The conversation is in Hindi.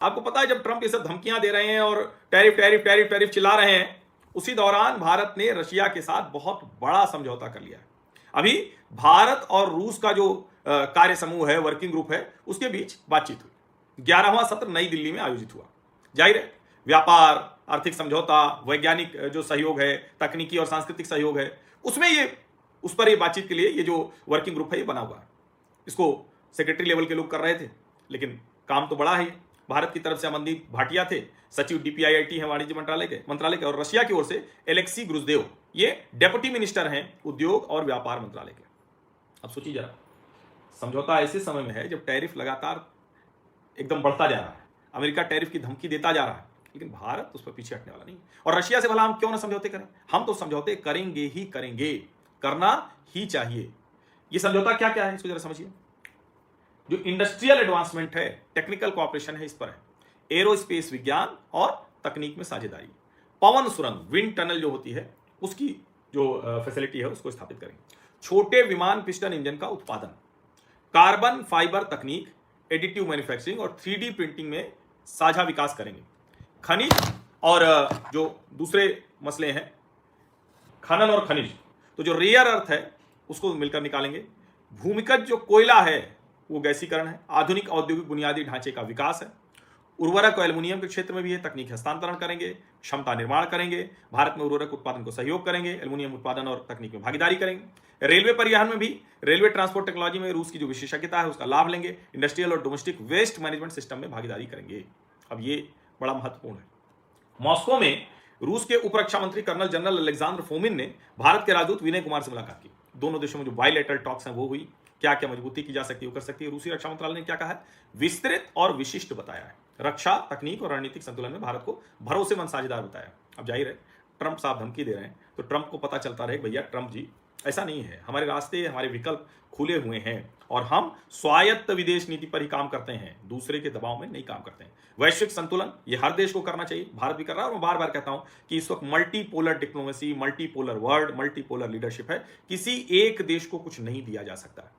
आपको पता है जब ट्रंप ये सब धमकियां दे रहे हैं और टैरिफ टैरिफ टैरिफ टैरिफ चिल्ला रहे हैं, उसी दौरान भारत ने रशिया के साथ बहुत बड़ा समझौता कर लिया है। अभी भारत और रूस का जो कार्य समूह है, वर्किंग ग्रुप है, उसके बीच बातचीत हुई। 11वां सत्र नई दिल्ली में आयोजित हुआ। जाहिर है व्यापार, आर्थिक समझौता, वैज्ञानिक जो सहयोग है, तकनीकी और सांस्कृतिक सहयोग है, उसमें उस पर ये बातचीत के लिए ये जो वर्किंग ग्रुप है ये बना हुआ है। इसको सेक्रेटरी लेवल के लोग कर रहे थे, लेकिन काम तो बड़ा है। भारत की तरफ से अमनदीप भाटिया थे, सचिव डीपीआईआईटी है वाणिज्य मंत्रालय के, और रशिया की ओर से एलेक्सी ग्रुजदेव, ये डेप्यूटी मिनिस्टर हैं उद्योग और व्यापार मंत्रालय के। अब सोचिए जरा, समझौता ऐसे समय में है जब टैरिफ लगातार एकदम बढ़ता जा रहा है, अमेरिका टैरिफ की धमकी देता जा रहा है, लेकिन भारत उस पर पीछे हटने वाला नहीं। और रशिया से भला हम क्यों ना समझौते करें, हम तो समझौते करेंगे ही करेंगे, करना ही चाहिए। ये समझौता क्या क्या है इसको जरा समझिए। जो इंडस्ट्रियल एडवांसमेंट है, टेक्निकल कोऑपरेशन है, इस पर है। एरोस्पेस विज्ञान और तकनीक में साझेदारी, पवन सुरंग, विंड टनल जो होती है उसकी जो फैसिलिटी है उसको स्थापित करेंगे। छोटे विमान पिस्टन इंजन का उत्पादन, कार्बन फाइबर तकनीक, एडिटिव मैन्युफैक्चरिंग और 3D प्रिंटिंग में साझा विकास करेंगे। खनिज और जो दूसरे मसले हैं, खनन और खनिज, तो जो रेयर अर्थ है उसको मिलकर निकालेंगे। भूमिगत जो कोयला है वो गैसीकरण है। आधुनिक औद्योगिक बुनियादी ढांचे का विकास है। उर्वरक और एल्युमिनियम के क्षेत्र में भी है, तकनीक हस्तांतरण करेंगे, क्षमता निर्माण करेंगे, भारत में उर्वरक उत्पादन को सहयोग करेंगे, एल्युमिनियम उत्पादन और तकनीक में भागीदारी करेंगे। रेलवे परिवहन में भी, रेलवे ट्रांसपोर्ट टेक्नोलॉजी में रूस की जो विशेषज्ञता है उसका लाभ लेंगे। इंडस्ट्रियल और डोमेस्टिक वेस्ट मैनेजमेंट सिस्टम में भागीदारी करेंगे। अब ये बड़ा महत्वपूर्ण है। मॉस्को में रूस के उप रक्षा मंत्री कर्नल जनरल अलेक्जेंडर फोमिन ने भारत के राजदूत विनय कुमार से मुलाकात की। दोनों देशों में जो बायलैटरल टॉक्स हैं वो हुई, क्या क्या मजबूती की जा सकती है वो कर सकती है। रूसी रक्षा मंत्रालय ने क्या कहा है, विस्तृत और विशिष्ट बताया है। रक्षा, तकनीक और रणनीतिक संतुलन में भारत को भरोसेमंद साझेदार बताया। अब जाहिर है ट्रंप साहब धमकी दे रहे हैं, तो ट्रंप को पता चलता रहे भैया ट्रंप जी ऐसा नहीं है, हमारे रास्ते, हमारे विकल्प खुले हुए हैं और हम स्वायत्त विदेश नीति पर ही काम करते हैं, दूसरे के दबाव में नहीं काम करते हैं। वैश्विक संतुलन ये हर देश को करना चाहिए, भारत भी कर रहा है। और मैं बार बार कहता हूं कि इस वक्त multipolar diplomacy, multipolar world, multipolar leadership है, किसी एक देश को कुछ नहीं दिया जा सकता है।